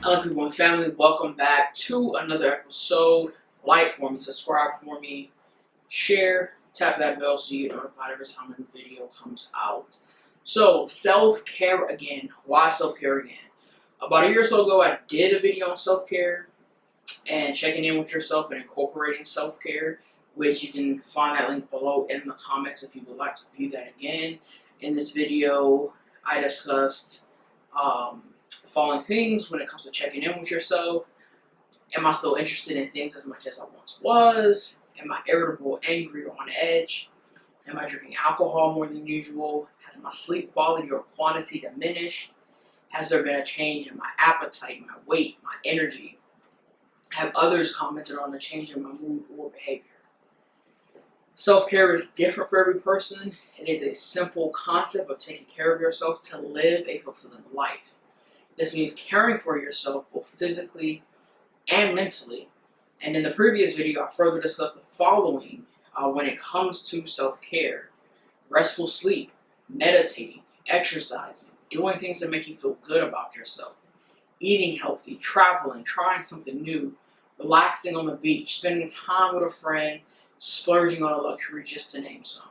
Hello people and family, welcome back to another episode. Like for me, subscribe for me, share, tap that bell so you get notified every time a new video comes out. So, self-care again. Why self-care again? About a year or so ago, I did a video on self-care and checking in with yourself and incorporating self-care, which you can find that link below in the comments if you would like to view that again. In this video, I discussed the following things when it comes to checking in with yourself. Am I still interested in things as much as I once was? Am I irritable, angry, or on edge? Am I drinking alcohol more than usual? Has my sleep quality or quantity diminished? Has there been a change in my appetite, my weight, my energy? Have others commented on the change in my mood or behavior? Self-care is different for every person. It is a simple concept of taking care of yourself to live a fulfilling life. This means caring for yourself both physically and mentally. And in the previous video, I further discussed the following when it comes to self-care: restful sleep, meditating, exercising, doing things that make you feel good about yourself, eating healthy, traveling, trying something new, relaxing on the beach, spending time with a friend, splurging on a luxury, just to name some.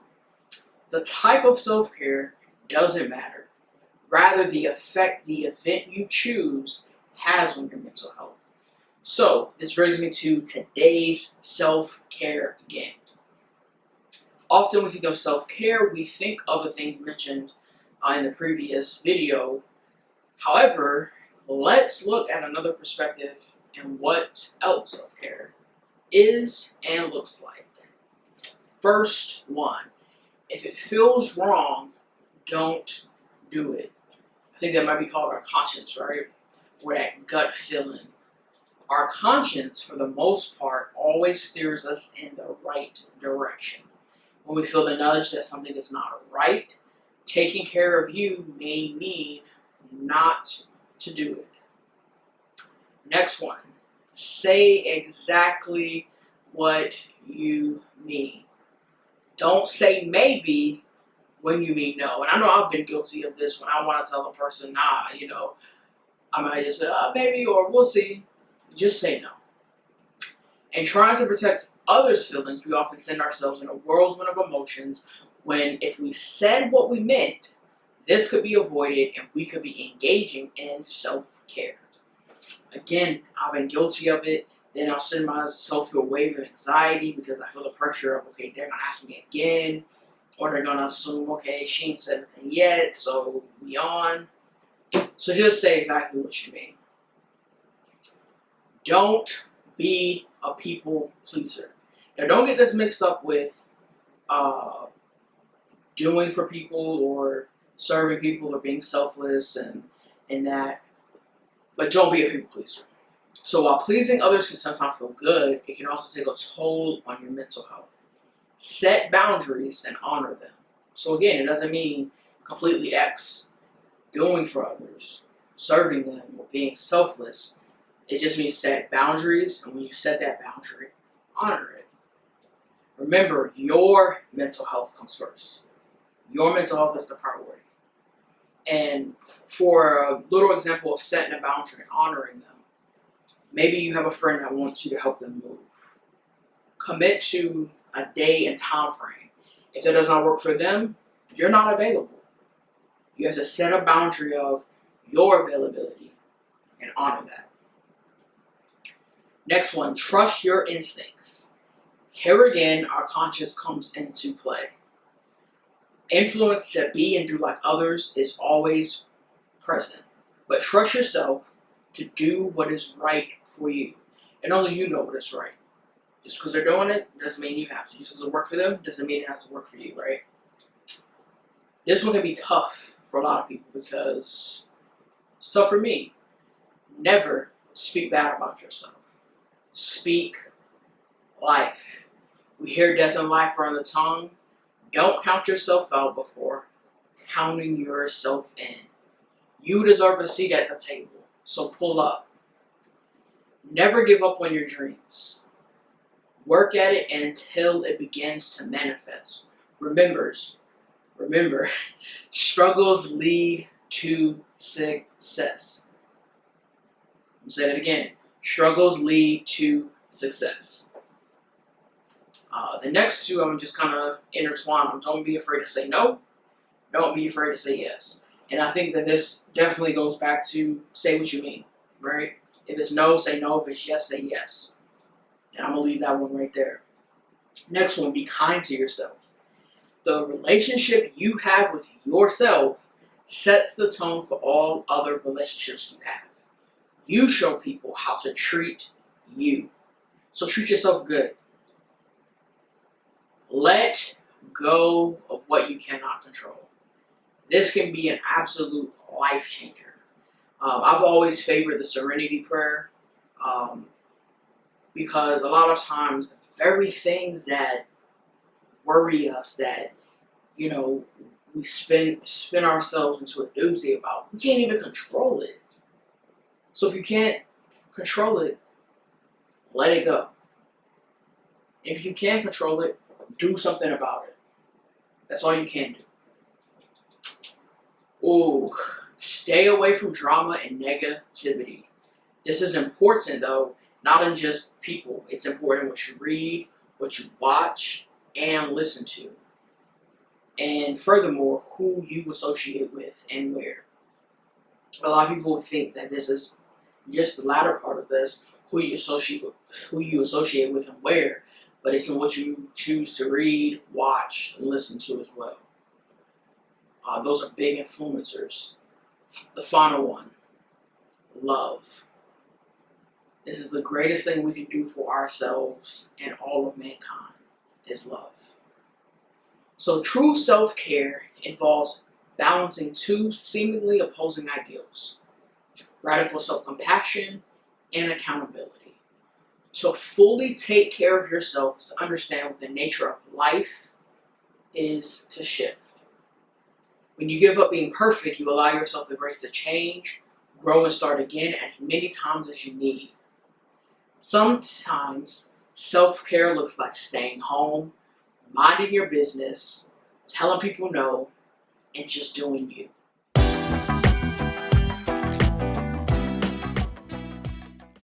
The type of self-care doesn't matter. Rather, the effect the event you choose has on your mental health. So, this brings me to today's self-care again. Often we think of self-care, we think of the things mentioned in the previous video. However, let's look at another perspective and what else self-care is and looks like. First one, if it feels wrong, don't do it. I think that might be called our conscience, right? Or that gut feeling. Our conscience, for the most part, always steers us in the right direction. When we feel the nudge that something is not right, taking care of you may mean not to do it. Next one, say exactly what you mean. Don't say maybe when you mean no. And I know I've been guilty of this when I want to tell a person, nah, I might just say, maybe, or we'll see. Just say no. And trying to protect others' feelings, we often send ourselves in a whirlwind of emotions when if we said what we meant, this could be avoided and we could be engaging in self-care. Again, I've been guilty of it. Then I'll send myself through a wave of anxiety because I feel the pressure of, okay, they're going to ask me again. Or they're going to assume, okay, she ain't said anything yet, so we on. So just say exactly what you mean. Don't be a people pleaser. Now, don't get this mixed up with doing for people or serving people or being selfless and that. But don't be a people pleaser. So while pleasing others can sometimes feel good, it can also take a toll on your mental health. Set boundaries and honor them. So again, it doesn't mean completely X doing for others, serving them, or being selfless. It just means set boundaries, and when you set that boundary, honor it. Remember, your mental health comes first. Your mental health is the priority. And for a little example of setting a boundary and honoring them, maybe you have a friend that wants you to help them move. Commit to a day and time frame. If that does not work for them, you're not available. You have to set a boundary of your availability and honor that. Next one, trust your instincts. Here again, our conscience comes into play. Influence to be and do like others is always present, but trust yourself to do what is right for you. And only you know what is right. Just because they're doing it doesn't mean you have to. Just because it works for them doesn't mean it has to work for you, right? This one can be tough for a lot of people because it's tough for me. Never speak bad about yourself. Speak life. We hear death and life are on the tongue. Don't count yourself out before counting yourself in. You deserve a seat at the table, so pull up. Never give up on your dreams. Work at it until it begins to manifest. Remember, struggles lead to success. I'm saying it again. Struggles lead to success. The next two, I'm just kind of intertwine them. Don't be afraid to say no. Don't be afraid to say yes. And I think that this definitely goes back to say what you mean, right? If it's no, say no. If it's yes, say yes. And I'm going to leave that one right there. Next one, be kind to yourself. The relationship you have with yourself sets the tone for all other relationships you have. You show people how to treat you. So treat yourself good. Let go of what you cannot control. This can be an absolute life changer. I've always favored the serenity prayer because a lot of times the very things that worry us, that we spin ourselves into a doozy about, we can't even control it. So if you can't control it, let it go. If you can't control it, do something about it. That's all you can do. Ooh, stay away from drama and negativity. This is important though, not in just people. It's important what you read, what you watch, and listen to. And furthermore, who you associate with and where. A lot of people think that this is just the latter part of this, who you associate with and where, but it's in what you choose to read, watch, and listen to as well. Those are big influencers. The final one, love. This is the greatest thing we can do for ourselves and all of mankind, is love. So true self-care involves balancing two seemingly opposing ideals: radical self-compassion and accountability. To fully take care of yourself is to understand what the nature of life is to shift. When you give up being perfect, you allow yourself the grace to change, grow, and start again as many times as you need. Sometimes self-care looks like staying home, minding your business, telling people no, and just doing you.